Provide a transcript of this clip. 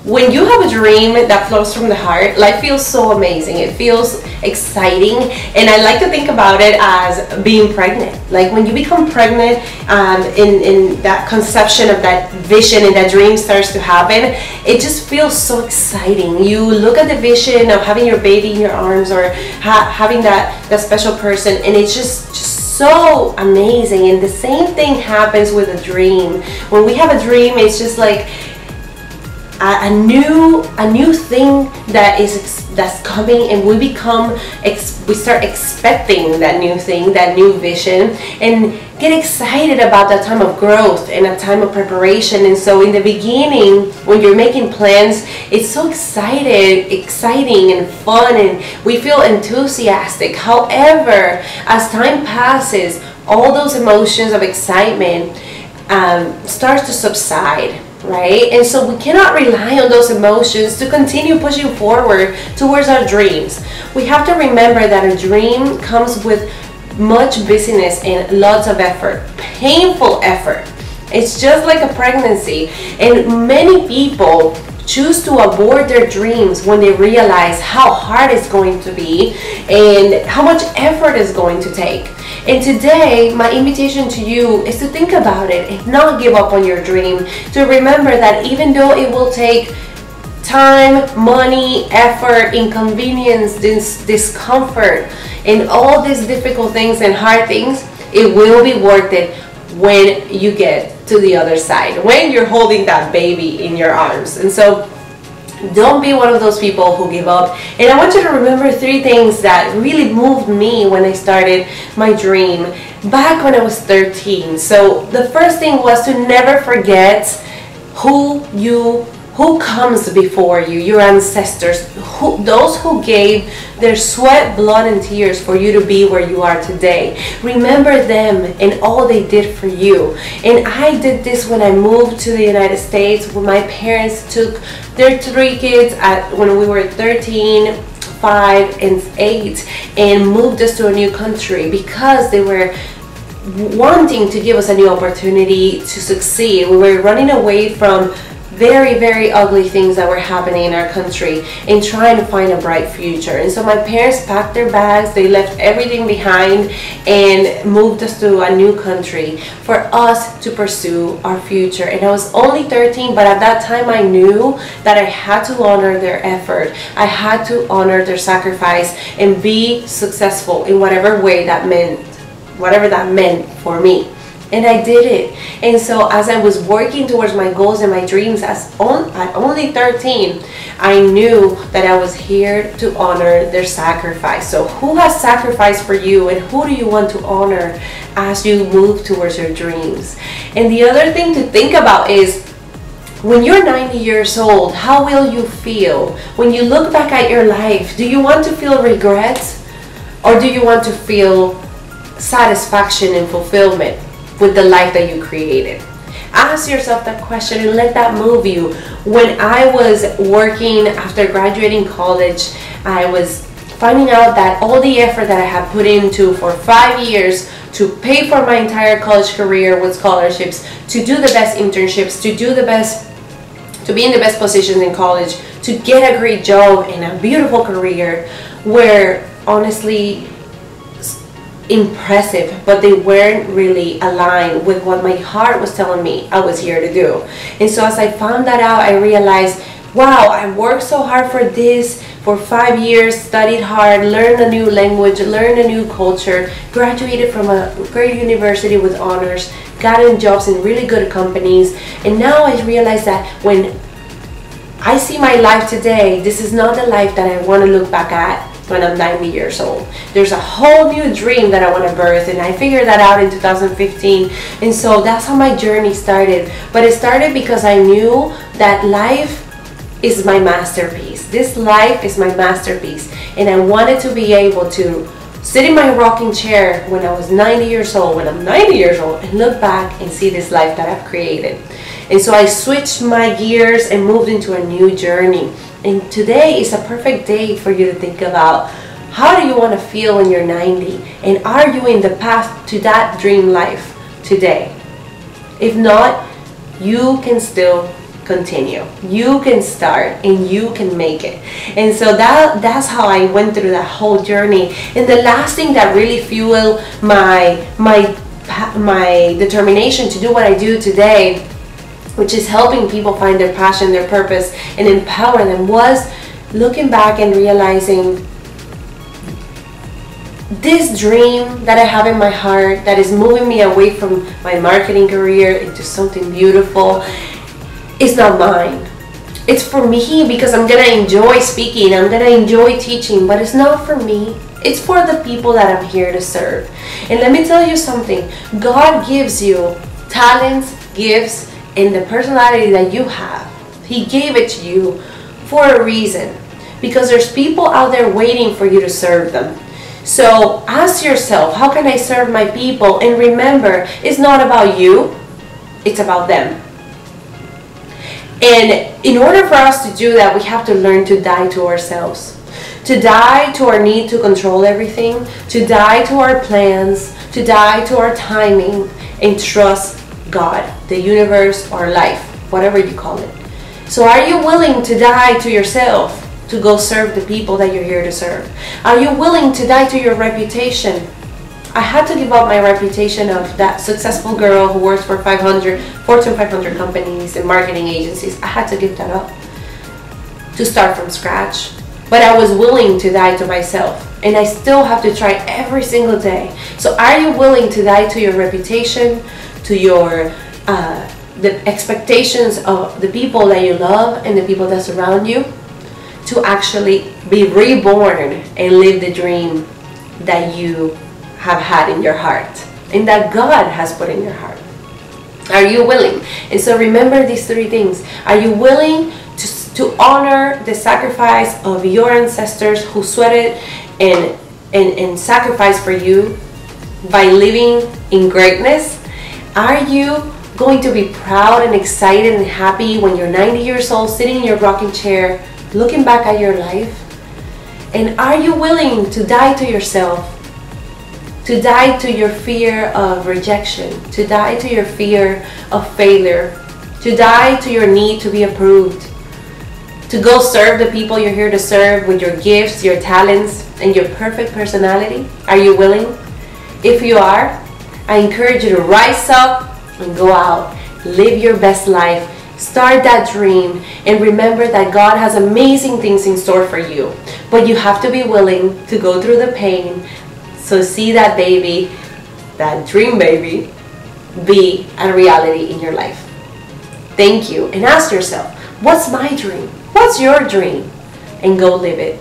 when you have a dream that flows from the heart, life feels so amazing. It feels exciting, and I like to think about it as being pregnant. Like when you become pregnant, in that conception of that vision and that dream starts to happen, it just feels so exciting. You look at the vision of having your baby in your arms, or having that special person, and it's just so amazing. And the same thing happens with a dream. When we have a dream, it's just like a new thing that's coming, and we start expecting that new thing, that new vision, and get excited about that time of growth and a time of preparation. And so in the beginning, when you're making plans, it's so exciting and fun, and we feel enthusiastic. However, as time passes, all those emotions of excitement starts to subside, right? And so we cannot rely on those emotions to continue pushing forward towards our dreams. We have to remember that a dream comes with much busyness and lots of effort, painful effort. It's just like a pregnancy, and many people choose to abort their dreams when they realize how hard it's going to be and how much effort it's going to take. And today, my invitation to you is to think about it and not give up on your dream. To remember that even though it will take time, money, effort, inconvenience, discomfort, and all these difficult things and hard things, it will be worth it when you get to the other side, when you're holding that baby in your arms. And so don't be one of those people who give up. And I want you to remember 3 things that really moved me when I started my dream back when I was 13. So the first thing was to never forget who comes before you, your ancestors, those who gave their sweat, blood, and tears for you to be where you are today. Remember them and all they did for you. And I did this when I moved to the United States, when my parents took their 3 kids when we were 13, 5, and 8, and moved us to a new country because they were wanting to give us a new opportunity to succeed. We were running away from very, very ugly things that were happening in our country and trying to find a bright future. And so my parents packed their bags, they left everything behind and moved us to a new country for us to pursue our future. And I was only 13, but at that time I knew that I had to honor their effort. I had to honor their sacrifice and be successful in whatever way that meant, whatever that meant for me. And I did it. And so as I was working towards my goals and my dreams at only 13, I knew that I was here to honor their sacrifice. So who has sacrificed for you, and who do you want to honor as you move towards your dreams? And the other thing to think about is, when you're 90 years old, how will you feel? When you look back at your life, do you want to feel regret, or do you want to feel satisfaction and fulfillment with the life that you created? Ask yourself that question and let that move you. When I was working after graduating college, I was finding out that all the effort that I had put into for 5 years to pay for my entire college career with scholarships, to do the best internships, to be in the best positions in college, to get a great job and a beautiful career, were honestly impressive, but they weren't really aligned with what my heart was telling me I was here to do. And so as I found that out, I realized, wow, I worked so hard for this for 5 years, studied hard, learned a new language, learned a new culture, graduated from a great university with honors, got in jobs in really good companies, and now I realize that when I see my life today, this is not the life that I want to look back at when I'm 90 years old. There's a whole new dream that I want to birth, and I figured that out in 2015. And so that's how my journey started. But it started because I knew that life is my masterpiece. This life is my masterpiece, and I wanted to be able to sit in my rocking chair when I was 90 years old, when I'm 90 years old, and look back and see this life that I've created. And so I switched my gears and moved into a new journey. And today is a perfect day for you to think about, how do you want to feel when you're 90? And are you in the path to that dream life today? If not, you can still continue. You can start and you can make it. And so that's how I went through that whole journey. And the last thing that really fueled my determination to do what I do today, which is helping people find their passion, their purpose, and empower them, was looking back and realizing this dream that I have in my heart that is moving me away from my marketing career into something beautiful is not mine. It's for me because I'm gonna enjoy speaking, I'm gonna enjoy teaching, but it's not for me. It's for the people that I'm here to serve. And let me tell you something, God gives you talents, gifts, and the personality that you have. He gave it to you for a reason, because there's people out there waiting for you to serve them. So ask yourself, how can I serve my people? And remember, it's not about you, it's about them. And in order for us to do that, we have to learn to die to ourselves. To die to our need to control everything, to die to our plans, to die to our timing, and trust God, the universe, or life, whatever you call it. So are you willing to die to yourself to go serve the people that you're here to serve? Are you willing to die to your reputation? I had to give up my reputation of that successful girl who works for Fortune 500 companies and marketing agencies. I had to give that up to start from scratch. But I was willing to die to myself, and I still have to try every single day. So are you willing to die to your reputation, to your the expectations of the people that you love and the people that surround you, to actually be reborn and live the dream that you have had in your heart and that God has put in your heart? Are you willing? And so remember these three things. Are you willing to honor the sacrifice of your ancestors who sweated and sacrificed for you by living in greatness? Are you going to be proud and excited and happy when you're 90 years old, sitting in your rocking chair, looking back at your life? And are you willing to die to yourself? To die to your fear of rejection, to die to your fear of failure, to die to your need to be approved, to go serve the people you're here to serve with your gifts, your talents, and your perfect personality? Are you willing? If you are, I encourage you to rise up and go out, live your best life, start that dream, and remember that God has amazing things in store for you. But you have to be willing to go through the pain. So see that baby, that dream baby, be a reality in your life. Thank you. And ask yourself, what's my dream? What's your dream? And go live it.